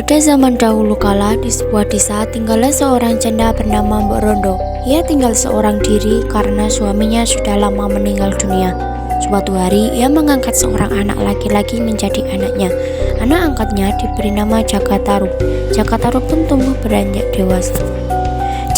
Pada zaman dahulu kala, di sebuah desa tinggallah seorang janda bernama Mbok Rondo. Ia tinggal seorang diri karena suaminya sudah lama meninggal dunia. Suatu hari, ia mengangkat seorang anak laki-laki menjadi anaknya. Anak angkatnya diberi nama Jaka Tarub. Jaka Tarub pun tumbuh beranjak dewasa.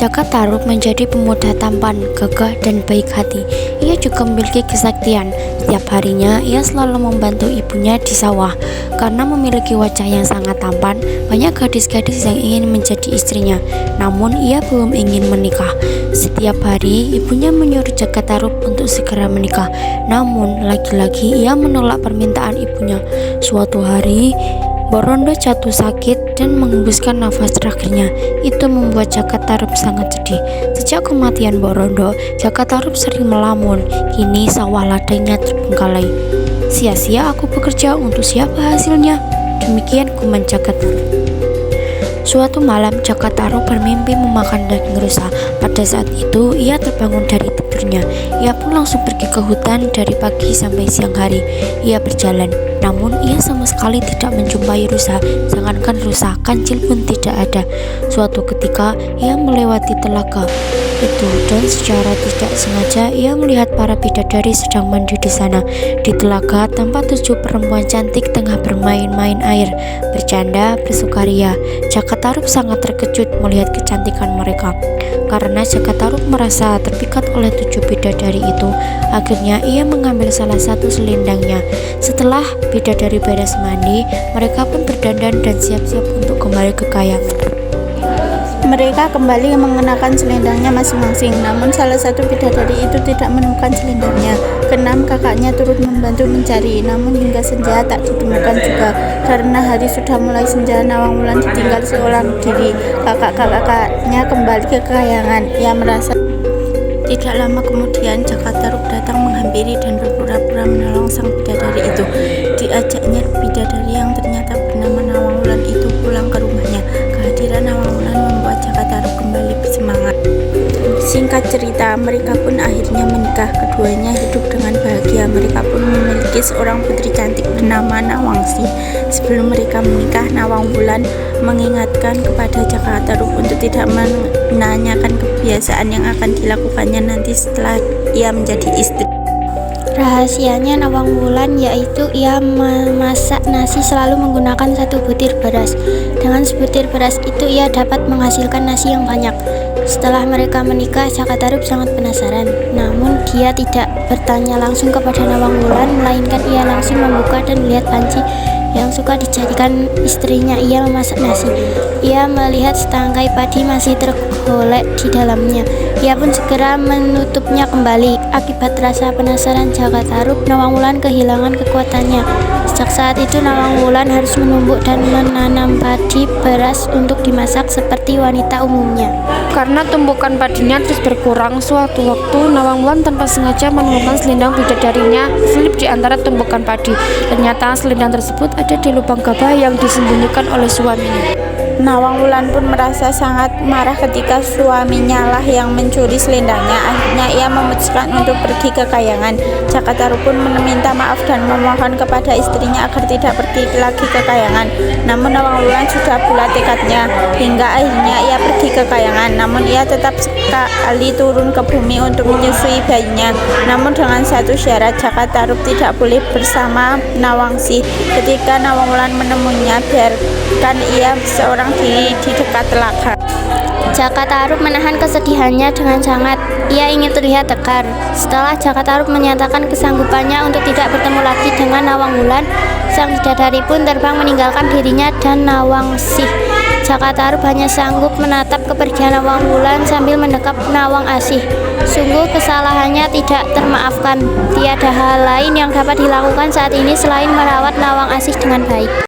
Jaka Tarub menjadi pemuda tampan, gagah, dan baik hati. Ia juga memiliki kesaktian. Setiap harinya, ia selalu membantu ibunya di sawah. Karena memiliki wajah yang sangat tampan, banyak gadis-gadis yang ingin menjadi istrinya. Namun, ia belum ingin menikah. Setiap hari, ibunya menyuruh Jaka Tarub untuk segera menikah. Namun, lagi-lagi ia menolak permintaan ibunya. Suatu hari, Mbok Rondo jatuh sakit dan menghembuskan nafas terakhirnya. Itu membuat Jaka Tarub sangat sedih. Sejak kematian Mbok Rondo, Jaka Tarub sering melamun. Kini sawah ladangnya terbengkalai. Sia-sia aku bekerja, untuk siapa hasilnya? Demikian gumam Jaka Tarub. Suatu malam, Jaka Tarub bermimpi memakan daging rusa. Pada saat itu, ia terbangun dari tidurnya. Ia pun langsung pergi ke hutan dari pagi sampai siang hari. Ia berjalan, namun ia sama sekali tidak menjumpai rusa. Jangankan rusa, kancil pun tidak ada. Suatu ketika, ia melewati telaga itu dan secara tidak sengaja ia melihat para bidadari sedang mandi di sana. Di telaga tampak 7 perempuan cantik tengah bermain-main air, bercanda, bersukaria. Jaka Tarub sangat terkejut melihat kecantikan mereka. Karena Jaka Tarub merasa terpikat oleh 7 bidadari itu, akhirnya ia mengambil salah satu selendangnya. Setelah bidadari beres mandi, mereka pun berdandan dan siap-siap untuk kembali ke kayangan. Mereka kembali mengenakan selendangnya masing-masing, namun salah satu bidadari itu tidak menemukan selendangnya. Keenam kakaknya turut membantu mencari, namun hingga senja tak ditemukan juga. Karena hari sudah mulai senja, Nawang Wulan ditinggal seorang diri. Kakak-kakaknya kembali ke kayangan. Ia merasa tidak lama kemudian Jaka Tarub datang menghampiri dan berpura-pura menolong sang bidadari itu. Diajaknya bidadari yang ternyata bernama Nawang Wulan itu pulang ke rumahnya. Kehadiran Nawang Wulan membuat Jaka Tarub kembali bersemangat. Singkat cerita, mereka pun akhirnya menikah. Keduanya hidup dengan bahagia. Mereka pun memiliki seorang putri cantik bernama Nawangsi. Sebelum mereka menikah, Nawang Wulan mengingatkan kepada Jaka Tarub untuk tidak menanyakan kebiasaan yang akan dilakukannya nanti setelah ia menjadi istri. Rahasianya Nawang Wulan yaitu ia memasak nasi selalu menggunakan 1 butir beras. Dengan sebutir beras itu ia dapat menghasilkan nasi yang banyak. Setelah mereka menikah, Jaka Tarub sangat penasaran. Namun dia tidak bertanya langsung kepada Nawang Wulan, melainkan ia langsung membuka dan melihat panci yang suka dijadikan istrinya. Ia memasak nasi. Ia melihat setangkai padi masih tergolek di dalamnya. Ia pun segera menutupnya kembali. Akibat rasa penasaran Jaka Tarub, Nawang Wulan kehilangan kekuatannya. Sejak saat itu Nawang Wulan harus menumbuk dan menanam padi beras untuk dimasak seperti wanita umumnya. Karena tumbukan padinya terus berkurang, suatu waktu Nawang Wulan tanpa sengaja menemukan selendang bidadarinya selip di antara tumbukan padi. Ternyata selendang tersebut ada di lubang gabah yang disembunyikan oleh suaminya. Nawang Wulan pun merasa sangat marah ketika suaminya lah yang mencuri selendangnya. Akhirnya ia memutuskan untuk pergi ke kayangan. Jaka Tarub pun meminta maaf dan memohon kepada istrinya agar tidak pergi lagi ke kayangan. Namun Nawang Wulan sudah bulat tekadnya. Hingga akhirnya ia pergi ke kayangan. Namun ia tetap sekali turun ke bumi untuk menyusui bayinya. Namun dengan satu syarat, Jaka Tarub tidak boleh bersama Nawangsi. Ketika Nawang Wulan menemuinya, biarkan ia seorang diri di dekat telaga. Jaka Tarub menahan kesedihannya dengan sangat. Ia ingin terlihat tegar. Setelah Jaka Tarub menyatakan kesanggupannya untuk tidak bertemu lagi dengan Nawang Wulan, sang bidadari pun terbang meninggalkan dirinya dan Nawangsih. Jaka Tarub hanya sanggup menatap kepergian Nawang Wulan sambil mendekap Nawang Asih. Sungguh kesalahannya tidak termaafkan. Tiada hal lain yang dapat dilakukan saat ini selain merawat Nawang Asih dengan baik.